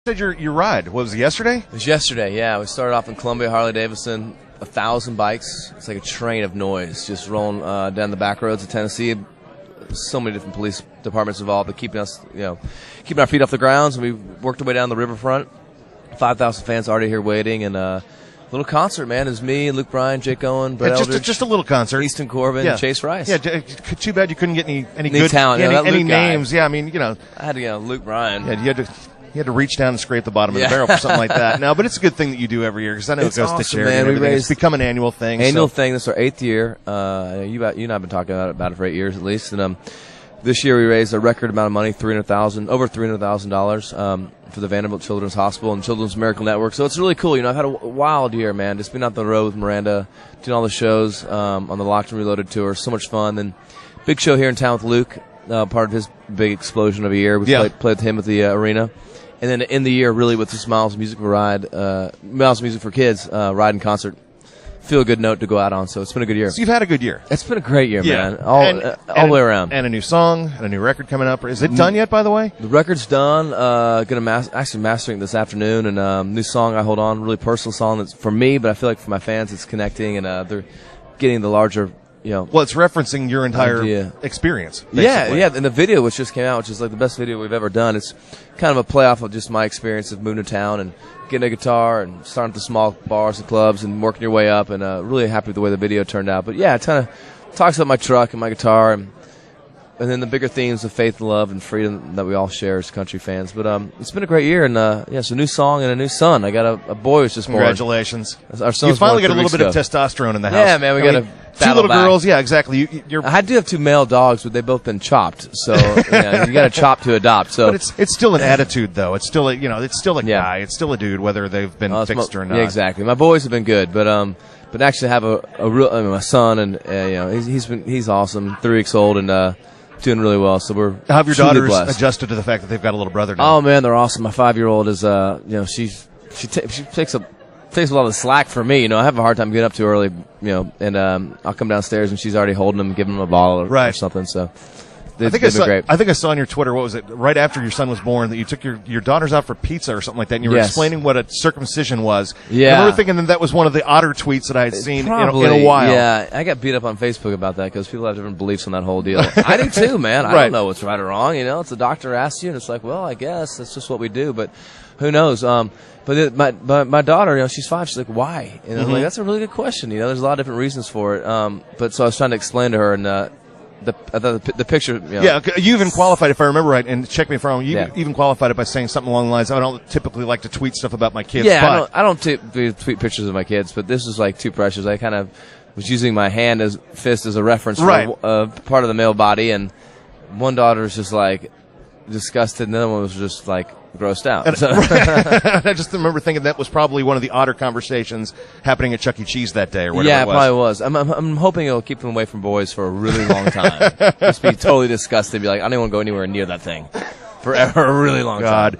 Said your ride was it yesterday? It was yesterday, yeah. We started off in Columbia, Harley-Davidson, 1,000 bikes. It's like a train of noise just rolling down the back roads of Tennessee. So many different police departments involved, but keeping us, keeping our feet off the ground. And we worked our way down the riverfront. 5,000 fans already here waiting, and little concert, man. It was me and Luke Bryan, Jake Owen, Brett Eldridge, just a little concert. Easton Corbin, and Chase Rice. Yeah, too bad you couldn't get any good talent, any names. Guy. Yeah, I mean, I had to Luke Bryan. Yeah, you had to reach down and scrape the bottom of the barrel for something like that. No, but it's a good thing that you do every year because I know it goes to charity. Man. It's become an annual thing. Thing. This is our 8th year. You and I have been talking about it for 8 years at least. And this year we raised a record amount of money, over $300,000 for the Vanderbilt Children's Hospital and Children's Miracle Network. So it's really cool. I've had a wild year, man. Just been out the road with Miranda, doing all the shows on the Locked and Reloaded tour. So much fun. And big show here in town with Luke, part of his big explosion of a year. We played with him at the arena. And then to end the year really with this Miles Music for Kids ride and concert. Feel a good note to go out on, so it's been a good year. So you've had a good year. It's been a great year, man. All the way around. And a new song, and a new record coming up. Is it done yet, by the way? The record's done. Actually mastering it this afternoon, and new song, I Hold On, really personal song that's for me, but I feel like for my fans it's connecting, and they're getting the larger, Well, it's referencing your entire experience, basically. Yeah, and the video which just came out, which is like the best video we've ever done, it's kind of a playoff of just my experience of moving to town and getting a guitar and starting at the small bars and clubs and working your way up, and really happy with the way the video turned out. But yeah, it kind of talks about my truck and my guitar, and then the bigger themes of faith and love and freedom that we all share as country fans. But it's been a great year, and it's a new song and a new son. I got a boy who's just born. Congratulations. Our son's you finally got a little bit of testosterone in the house. Yeah, man, we got a two little girls. Yeah, exactly. I do have 2 male dogs, but they've both been chopped. So you got to chop to adopt. So, but it's still an attitude, though. It's still a guy. It's still a dude, whether they've been fixed or not. Yeah, exactly. My boys have been good, but actually have a real my son, and he's awesome. 3 weeks old and doing really well. So we're how have your daughters blessed. Adjusted to the fact that they've got a little brother now? Oh man, they're awesome. My 5-year-old is she takes a lot of the slack for me. I have a hard time getting up too early, and I'll come downstairs and she's already holding him, giving him a ball or something. So I think I saw on your Twitter, what was it, right after your son was born, that you took your daughters out for pizza or something like that, and you were explaining what a circumcision was. Yeah. I remember thinking that was one of the odder tweets that I had seen in a while. Yeah, I got beat up on Facebook about that because people have different beliefs on that whole deal. I do too, man. I don't know what's right or wrong. It's a doctor asks you, and it's like, well, I guess that's just what we do, but who knows? But my daughter, she's 5. She's like, why? And I'm like, that's a really good question. There's a lot of different reasons for it. But so I was trying to explain to her, and the picture. Yeah, you even qualified, if I remember right, and check me if I'm wrong. You even qualified it by saying something along the lines, I don't typically like to tweet stuff about my kids. Yeah, but I don't tweet pictures of my kids, but this is like too precious. I kind of was using my fist as a reference for part of the male body, and one daughter was just like disgusted, and the other one was just like grossed out. I just remember thinking that was probably one of the odder conversations happening at Chuck E. Cheese that day or whatever it was. Yeah, it probably was. I'm hoping it'll keep them away from boys for a really long time. Just be totally disgusted. Be like, I don't want to go anywhere near that thing for a really long time.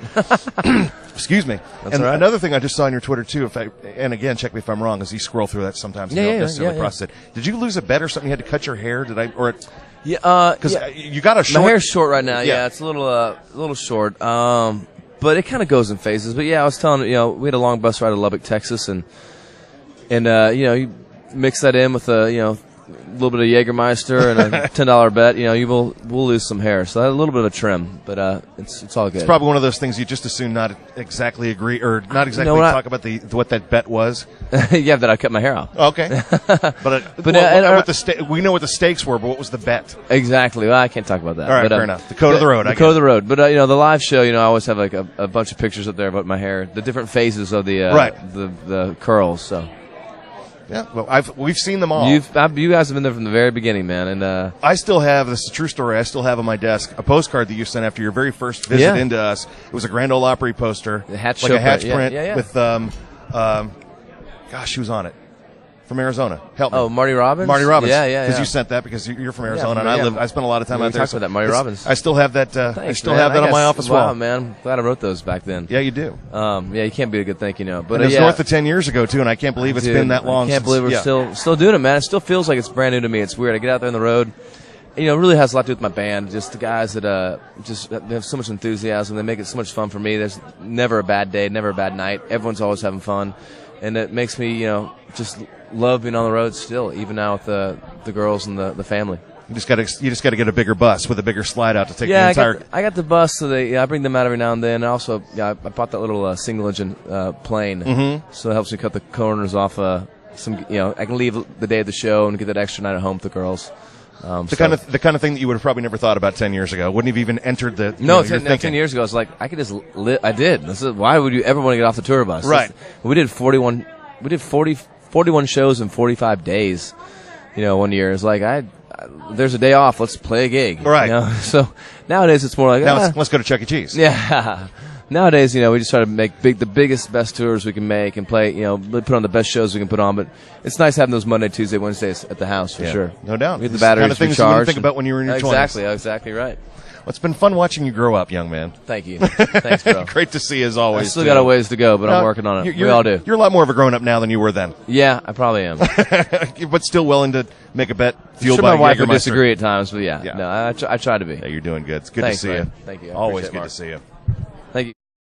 Excuse me. That's all right. Another thing I just saw on your Twitter, too, and again, check me if I'm wrong, as you scroll through that sometimes you don't necessarily process it. Did you lose a bet or something? You had to cut your hair? Because you got a short... My hair's short right now. Yeah, it's a little short. But it kind of goes in phases. But yeah, I was telling we had a long bus ride to Lubbock, Texas, and you mix that in with a little bit of Jägermeister and a $10 bet. We'll lose some hair. So a little bit of a trim, but it's all good. It's probably one of those things you just assume not exactly agree or not exactly talk about what that bet was. Yeah, that I cut my hair off. Okay, but we know what the stakes were, but what was the bet? Exactly. Well, I can't talk about that. All right, fair enough. The code of the road. The code of the road. But the live show, I always have like a bunch of pictures up there about my hair, the different phases of the curls. So. Yeah, well, we've seen them all. You guys have been there from the very beginning, man. And I still have, this is a true story, I still have on my desk a postcard that you sent after your very first visit into us. It was a Grand Ole Opry poster. The hatch like a hatch print with, who's on it? From Arizona. Help me. Oh, Marty Robbins? Marty Robbins. Yeah. Because you sent that because you're from Arizona, and I spent a lot of time out there. Talked about that, Marty Robbins. I still have that. Thanks, I still have that on my office wall. Wow, man. Glad I wrote those back then. Yeah, you do. You can't beat a good thing, But it was north of 10 years ago, too, and I can't believe it's been that long. I can't believe we're still doing it, man. It still feels like it's brand new to me. It's weird. I get out there on the road. really has a lot to do with my band. Just the guys that just they have so much enthusiasm. They make it so much fun for me. There's never a bad day, never a bad night. Everyone's always having fun, and it makes me, just love being on the road still, even now with the girls and the family. You just got to get a bigger bus with a bigger slide out to take the entire. I got the bus, so I bring them out every now and then. And also, I bought that little single engine plane, so it helps me cut the corners off. I can leave the day of the show and get that extra night at home with the girls. The kind of thing that you would have probably never thought about 10 years ago. Wouldn't have even entered the. 10 years ago, I was like, I could just live. I did. Why would you ever want to get off the tour bus? Right. We did 41 shows in 45 days. 1 year. It's like there's a day off. Let's play a gig. Right. So nowadays it's more like let's go to Chuck E. Cheese. Yeah. Nowadays, we just try to make the biggest, best tours we can make and play, really put on the best shows we can put on. But it's nice having those Monday, Tuesday, Wednesdays at the house for sure. No doubt. Get the batteries kind of things recharged. you wouldn't think about when you were in your 20s. Exactly right. Well, it's been fun watching you grow up, young man. Thank you. Thanks, bro. Great to see you as always. I still got a ways to go, but I'm working on it. We all do. You're a lot more of a grown-up now than you were then. Yeah, I probably am. But still willing to make a bet. Fueled by my wife would disagree at times, but yeah. No, I try to be. Yeah, you're doing good. It's good to see you. Thank you. Always good to see you.